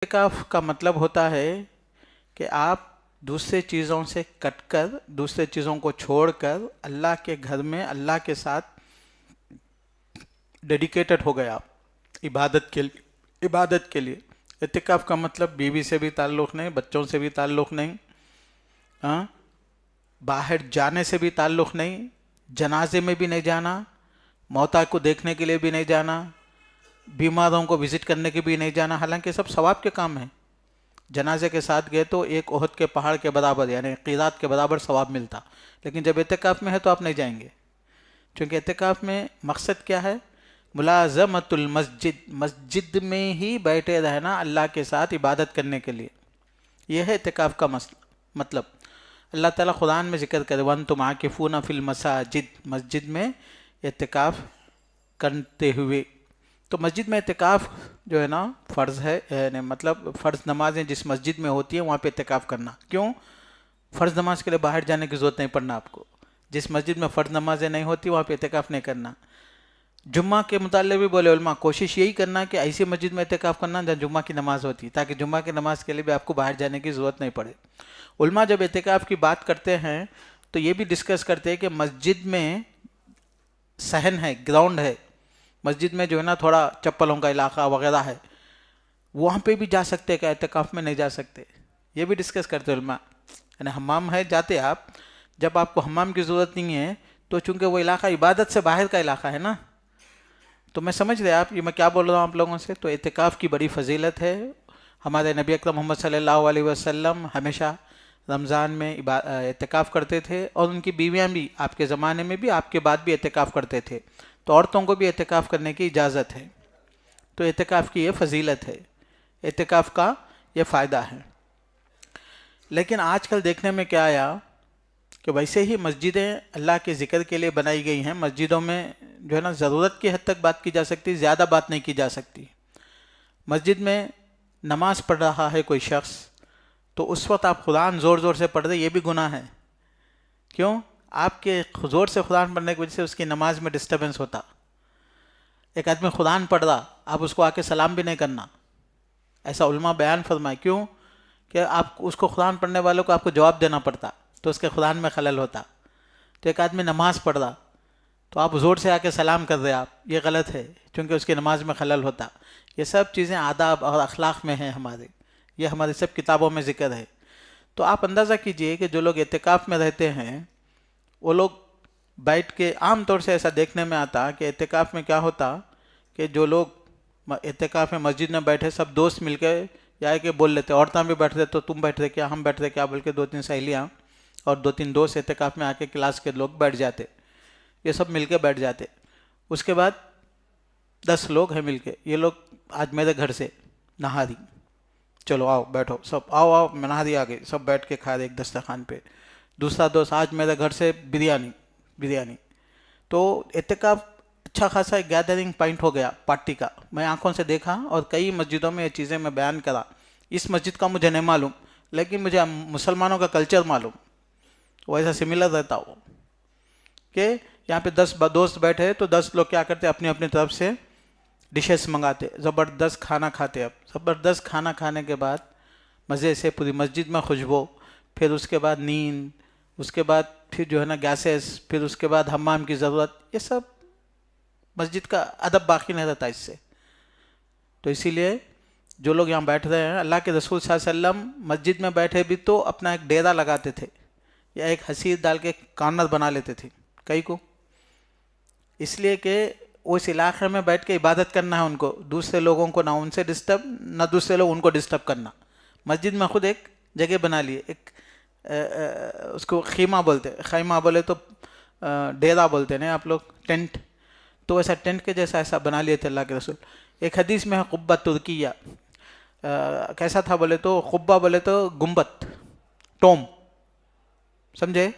اعتکاف کا مطلب ہوتا ہے کہ آپ دوسرے چیزوں سے کٹ کر، دوسرے چیزوں کو چھوڑ کر اللہ کے گھر میں اللہ کے ساتھ ڈیڈیکیٹڈ ہو گئے آپ عبادت کے لیے۔ اعتکاف کا مطلب بیوی سے بھی تعلق نہیں، بچوں سے بھی تعلق نہیں، ہاں، باہر جانے سے بھی تعلق نہیں، جنازے میں بھی نہیں جانا، موتا کو دیکھنے کے لیے بھی نہیں جانا، بیماروں کو وزٹ کرنے کے بھی نہیں جانا، حالانکہ سب ثواب کے کام ہیں۔ جنازے کے ساتھ گئے تو ایک احد کے پہاڑ کے برابر یعنی قیرات کے برابر ثواب ملتا، لیکن جب اعتکاف میں ہے تو آپ نہیں جائیں گے، چونکہ اعتکاف میں مقصد کیا ہے؟ ملازمت المسجد، مسجد میں ہی بیٹھے رہنا اللہ کے ساتھ عبادت کرنے کے لیے، یہ ہے اعتکاف کا مطلب۔ اللہ تعالیٰ قرآن میں ذکر کرے وَأَنْتُمْ عَاكِفُونَ فِي الْمَسَاجِدِ، مسجد میں اعتکاف کرتے ہوئے۔ تو مسجد میں اعتکاف جو ہے نا فرض ہے، یعنی مطلب فرض نمازیں جس مسجد میں ہوتی ہیں وہاں پہ اعتکاف کرنا۔ کیوں؟ فرض نماز کے لیے باہر جانے کی ضرورت نہیں پڑنا آپ کو، جس مسجد میں فرض نمازیں نہیں ہوتی وہاں پہ اعتکاف نہیں کرنا۔ جمعہ کے متعلق بھی بولے علماء کوشش یہی کرنا کہ ایسی مسجد میں اعتکاف کرنا جہاں جمعہ کی نماز ہوتی ہے، تاکہ جمعہ کی نماز کے لیے بھی آپ کو باہر جانے کی ضرورت نہیں پڑے۔ علماء جب اعتکاف کی بات کرتے ہیں تو یہ بھی ڈسکس کرتے ہیں کہ مسجد میں صحن ہے، گراؤنڈ ہے، مسجد میں جو ہے نا تھوڑا چپلوں کا علاقہ وغیرہ ہے، وہاں پہ بھی جا سکتے کہ اعتکاف میں نہیں جا سکتے، یہ بھی ڈسکس کرتے علماء۔ یعنی حمام ہے، جاتے آپ، جب آپ کو حمام کی ضرورت نہیں ہے تو چونکہ وہ علاقہ عبادت سے باہر کا علاقہ ہے نا، تو میں سمجھ رہے آپ یہ میں کیا بول رہا ہوں آپ لوگوں سے۔ تو اعتکاف کی بڑی فضیلت ہے۔ ہمارے نبی اکرم محمد صلی اللہ علیہ وسلم ہمیشہ رمضان میں اعتکاف کرتے تھے، اور ان کی بیویاں بھی آپ کے زمانے میں بھی آپ کے بعد بھی اعتکاف کرتے تھے، تو عورتوں کو بھی اعتکاف کرنے کی اجازت ہے۔ تو اعتکاف کی یہ فضیلت ہے، اعتکاف کا یہ فائدہ ہے۔ لیکن آج کل دیکھنے میں کیا آیا کہ ویسے ہی مسجدیں اللہ کے ذکر کے لیے بنائی گئی ہیں، مسجدوں میں جو ہے نا ضرورت کی حد تک بات کی جا سکتی، زیادہ بات نہیں کی جا سکتی۔ مسجد میں نماز پڑھ رہا ہے کوئی شخص تو اس وقت آپ قرآن زور زور سے پڑھ رہے، یہ بھی گناہ ہے۔ کیوں؟ آپ کے زور سے قرآن پڑھنے کی وجہ سے اس کی نماز میں ڈسٹربنس ہوتا۔ ایک آدمی قرآن پڑھ رہا، آپ اس کو آ کے سلام بھی نہیں کرنا، ایسا علماء بیان فرمائے۔ کیوں؟ کہ آپ اس کو قرآن پڑھنے والوں کو آپ کو جواب دینا پڑتا تو اس کے قرآن میں خلل ہوتا۔ تو ایک آدمی نماز پڑھ رہا تو آپ زور سے آ کے سلام کر رہے، آپ یہ غلط ہے، چونکہ اس کی نماز میں خلل ہوتا۔ یہ سب چیزیں آداب اور اخلاق میں ہیں ہمارے، یہ ہماری سب کتابوں میں ذکر ہے۔ تو آپ اندازہ کیجئے کہ جو لوگ اعتکاف میں رہتے ہیں وہ لوگ بیٹھ کے، عام طور سے ایسا دیکھنے میں آتا کہ اعتکاف میں کیا ہوتا کہ جو لوگ اعتکاف میں مسجد میں بیٹھے سب دوست مل کے یا کہ بول لیتے، عورتیں بھی بیٹھ رہے تو تم بیٹھ رہے کیا، ہم بیٹھ رہے کیا، بلکہ دو تین سہیلیاں اور دو تین دوست اعتکاف میں آ کے کلاس کے لوگ بیٹھ جاتے، یہ سب مل کے بیٹھ جاتے۔ اس کے بعد 10 لوگ ہیں مل کے، یہ لوگ آج میرے گھر سے نہاری، چلو آؤ بیٹھو سب، آؤ آؤ نہاری آ گئی، سب بیٹھ کے کھا رہے ایک دسترخوان پہ۔ دوسرا دوست آج میرے گھر سے بریانی۔ تو اعتکاف اچھا خاصا ایک گیدرنگ پوائنٹ ہو گیا پارٹی کا، میں آنکھوں سے دیکھا، اور کئی مسجدوں میں یہ چیزیں میں بیان کرا۔ اس مسجد کا مجھے نہیں معلوم، لیکن مجھے مسلمانوں کا کلچر معلوم، وہ ایسا سملر رہتا ہو کہ یہاں پہ 10 دوست بیٹھے تو 10 لوگ کیا کرتے، اپنی اپنی طرف سے ڈشز منگاتے، زبردست کھانا کھاتے۔ اب زبردست کھانا کھانے کے بعد مزے سے پوری مسجد میں خوشبو، پھر اس کے بعد نیند، اس کے بعد پھر جو ہے نا گیسز، پھر اس کے بعد حمام کی ضرورت، یہ سب مسجد کا ادب باقی نہیں رہتا اس سے۔ تو اسی لیے جو لوگ یہاں بیٹھ رہے ہیں، اللہ کے رسول صلی اللہ علیہ وسلم مسجد میں بیٹھے بھی تو اپنا ایک ڈیرا لگاتے تھے یا ایک حسیر ڈال کے کارنر بنا لیتے تھے کئی کو، اس لیے کہ اس علاقے میں بیٹھ کے عبادت کرنا ہے ان کو، دوسرے لوگوں کو نہ ان سے ڈسٹرب، نہ دوسرے لوگ ان کو ڈسٹرب کرنا۔ مسجد میں خود ایک جگہ بنا لیے، ایک اس کو خیمہ بولتے، خیمہ بولے تو ڈیرا بولتے ہیں آپ لوگ، ٹینٹ، تو ایسا ٹینٹ کے جیسا ایسا بنا لیے تھے اللہ کے رسول۔ ایک حدیث میں ہے قبہ ترکیہ، کیسا تھا بولے تو، قبہ بولے تو گنبد، ٹوم، سمجھے؟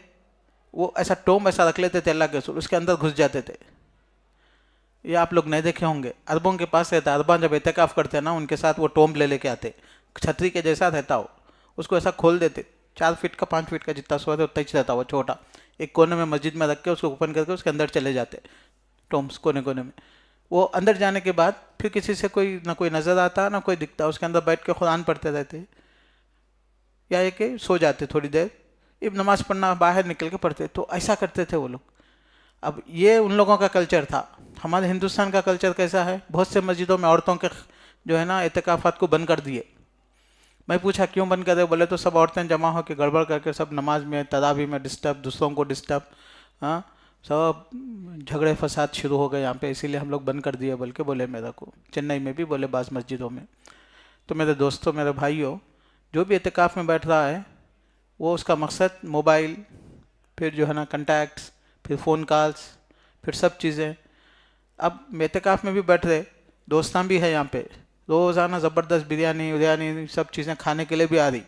وہ ایسا ٹوم ایسا رکھ لیتے تھے اللہ کے رسول، اس کے اندر گھس جاتے تھے۔ یہ آپ لوگ نہیں دیکھے ہوں گے، عربوں کے پاس رہتا، عرباں جب اعتکاف کرتے ہیں نا ان کے ساتھ وہ ٹوم لے کے آتے، چھتری کے جیسا رہتا ہو، اس کو ایسا کھول دیتے، 4 فٹ کا 5 فٹ کا جتنا سو ہے اتنا ہی رہتا وہ چھوٹا، ایک کونے میں مسجد میں رکھ کے اس کو اوپن کر کے اس کے اندر چلے جاتے ٹومس کونے کونے میں۔ وہ اندر جانے کے بعد پھر کسی سے کوئی نہ کوئی نظر آتا نہ کوئی دکھتا، اس کے اندر بیٹھ کے قرآن پڑھتے رہتے، یا یہ کہ سو جاتے تھوڑی دیر، اب نماز پڑھنا باہر نکل کے پڑھتے، تو ایسا کرتے تھے وہ لوگ۔ اب یہ ان لوگوں کا کلچر تھا۔ ہمارے ہندوستان کا کلچر کیسا ہے؟ بہت سے مسجدوں میں عورتوں کے جو ہے نا اعتکافات کو بند کر دیے۔ میں پوچھا کیوں بند کر دے؟ بولے تو سب عورتیں جمع ہو کے گڑبڑ کر کے سب نماز میں تراویح میں ڈسٹرب، دوسروں کو ڈسٹرب، ہاں سب جھگڑے فساد شروع ہو گئے یہاں پہ، اسی لیے ہم لوگ بند کر دیے، بلکہ بولے میرا کو چنئی میں بھی بولے بعض مسجدوں میں۔ تو میرے دوستوں، میرے بھائیوں، جو بھی اعتکاف میں بیٹھ رہا ہے وہ اس کا مقصد موبائل، پھر جو ہے نا کنٹیکٹس، پھر فون کالز، پھر سب چیزیں۔ اب اعتکاف میں بھی بیٹھ رہے، دوستان بھی ہے یہاں پہ، روزانہ زبردست بریانی سب چیزیں کھانے کے لیے بھی آ رہی،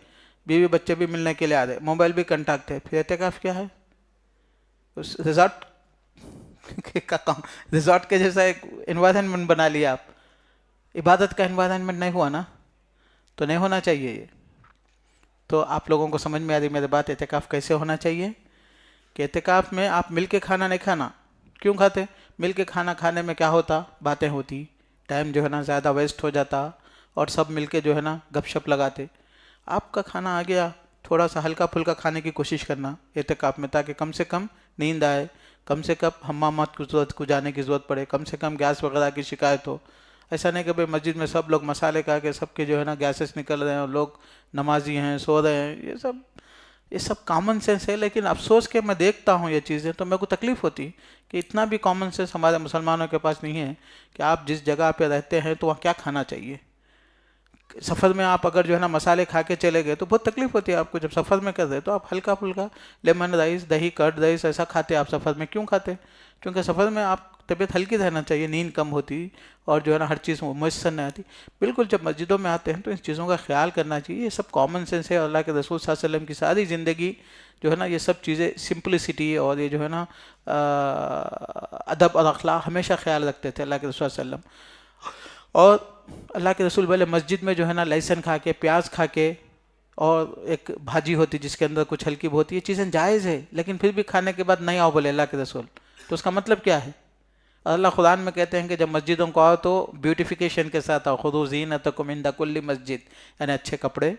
بیوی بچے بھی ملنے کے لیے آ رہے، موبائل بھی کنٹیکٹ ہے، پھر اعتکاف کیا ہے؟ اس ریزارٹ کا کام، ریزارٹ کے جیسا ایک انوائرمنٹ بنا لیا آپ، عبادت کا انوائرمنٹ نہیں ہوا نا، تو نہیں ہونا چاہیے یہ۔ تو آپ لوگوں کو سمجھ میں آ رہی میری بات، اعتکاف کیسے ہونا چاہیے؟ کہ اعتکاف میں آپ مل کے کھانا نہیں کھانا۔ کیوں کھاتے؟ مل کے کھانا کھانے میں کیا ہوتا؟ باتیں ہوتی، ٹائم جو ہے نا زیادہ ویسٹ ہو جاتا، اور سب مل کے جو ہے نا گپ شپ لگاتے۔ آپ کا کھانا آ گیا، تھوڑا سا ہلکا پھلکا کھانے کی کوشش کرنا اعتکاف میں، تاکہ کم سے کم نیند آئے، کم سے کم حمامات کی ضرورت کو جانے کی ضرورت پڑے، کم سے کم گیس وغیرہ کی شکایت ہو۔ ایسا نہیں کہ بھائی مسجد میں سب لوگ مسالے کھا کے سب کے جو ہے نا گیسز نکل رہے ہیں اور لوگ نمازی ہیں سو رہے ہیں، یہ سب کامن سینس ہے، لیکن افسوس کہ میں دیکھتا ہوں یہ چیزیں تو میرے کو تکلیف ہوتی کہ اتنا بھی کامن سینس ہمارے مسلمانوں کے پاس نہیں ہے کہ آپ جس جگہ پہ رہتے ہیں تو وہاں کیا کھانا چاہیے۔ سفر میں آپ اگر جو ہے نا مسالے کھا کے چلے گئے تو بہت تکلیف ہوتی ہے آپ کو، جب سفر میں کر رہے تو آپ ہلکا پھلکا لیمن رائس، دہی کرڈ رائس ایسا کھاتے آپ سفر میں۔ کیوں کھاتے؟ کیونکہ سفر میں آپ طبیعت ہلکی رہنا چاہیے، نیند کم ہوتی اور جو ہے نا ہر چیز میسر نہیں آتی۔ بالکل جب مسجدوں میں آتے ہیں تو ان چیزوں کا خیال کرنا چاہیے، یہ سب کامن سینس ہے۔ اللہ کے رسول صلی اللہ علیہ وسلم کی ساری زندگی جو ہے نا یہ سب چیزیں سمپلسٹی اور یہ جو ہے نا ادب اور اخلاق ہمیشہ خیال رکھتے تھے اللہ کے رسول صلی اللہ علیہ وسلم۔ اور اللہ کے رسول بولے مسجد میں جو ہے نا لہسن کھا کے، پیاز کھا کے، اور ایک بھاجی ہوتی جس کے اندر کچھ ہلکی ہوتی، یہ چیزیں جائز ہے، لیکن پھر بھی کھانے کے بعد نہیں آؤ بولے اللہ کے رسول، تو اس کا مطلب کیا ہے؟ اللہ قرآن میں کہتے ہیں کہ جب مسجدوں کو آؤ تو بیوٹیفیکیشن کے ساتھ آؤ، خذوا زینتکم عند کل مسجد، یعنی اچھے کپڑے،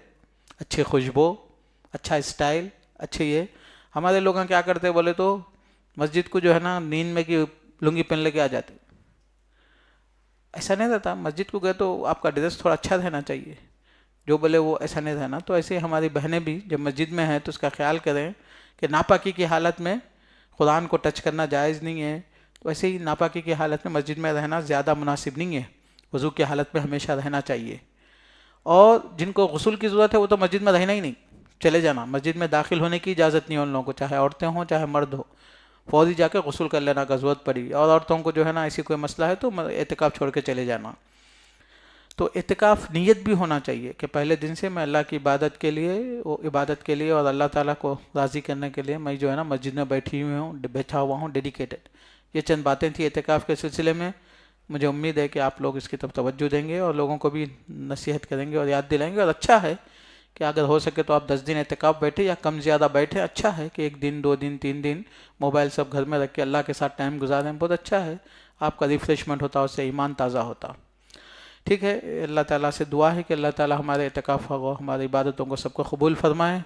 اچھے خوشبو، اچھا اسٹائل، اچھے۔ یہ ہمارے لوگ کیا کرتے بولے تو مسجد کو جو ہے نا نیند میں کی لنگی پہن لے کے آ جاتے، ایسا نہیں رہتا۔ مسجد کو گئے تو آپ کا ڈریس تھوڑا اچھا رہنا چاہیے، جو بولے وہ ایسا نہیں رہنا۔ تو ایسے ہماری بہنیں بھی جب مسجد میں ہیں تو اس کا خیال کریں کہ ناپاکی کی حالت میں قرآن کو ٹچ کرنا جائز نہیں ہے، تو ایسے ہی ناپاکی کی حالت میں مسجد میں رہنا زیادہ مناسب نہیں ہے، وضو کی حالت میں ہمیشہ رہنا چاہیے۔ اور جن کو غسل کی ضرورت ہے وہ تو مسجد میں رہنا ہی نہیں، چلے جانا، مسجد میں داخل ہونے کی اجازت نہیں ہے ان لوگوں کو، چاہے عورتیں ہوں چاہے مرد ہو، فوری جا کے غسل کر لینا کا ضرورت پڑی۔ اور عورتوں کو جو ہے نا ایسی کوئی مسئلہ ہے تو اعتکاف چھوڑ کے چلے جانا۔ تو اعتکاف نیت بھی ہونا چاہیے کہ پہلے دن سے میں اللہ کی عبادت کے لیے اور اللہ تعالیٰ کو راضی کرنے کے لیے میں جو ہے نا مسجد میں بیٹھا ہوا ہوں ڈیڈیکیٹڈ۔ یہ چند باتیں تھیں اعتکاف کے سلسلے میں، مجھے امید ہے کہ آپ لوگ اس کی طرف توجہ دیں گے اور لوگوں کو بھی نصیحت کریں گے اور یاد دلائیں گے۔ اور اچھا ہے کہ اگر ہو سکے تو آپ 10 دن اعتکاف بیٹھے یا کم زیادہ بیٹھے، اچھا ہے کہ 1 دن 2 دن 3 دن موبائل سب گھر میں رکھ کے اللہ کے ساتھ ٹائم گزاریں، بہت اچھا ہے، آپ کا ریفریشمنٹ ہوتا، اس سے ایمان تازہ ہوتا۔ ٹھیک ہے، اللہ تعالیٰ سے دعا ہے کہ اللہ تعالیٰ ہمارے اعتکاف کو، ہماری عبادتوں کو سب کو قبول فرمائے۔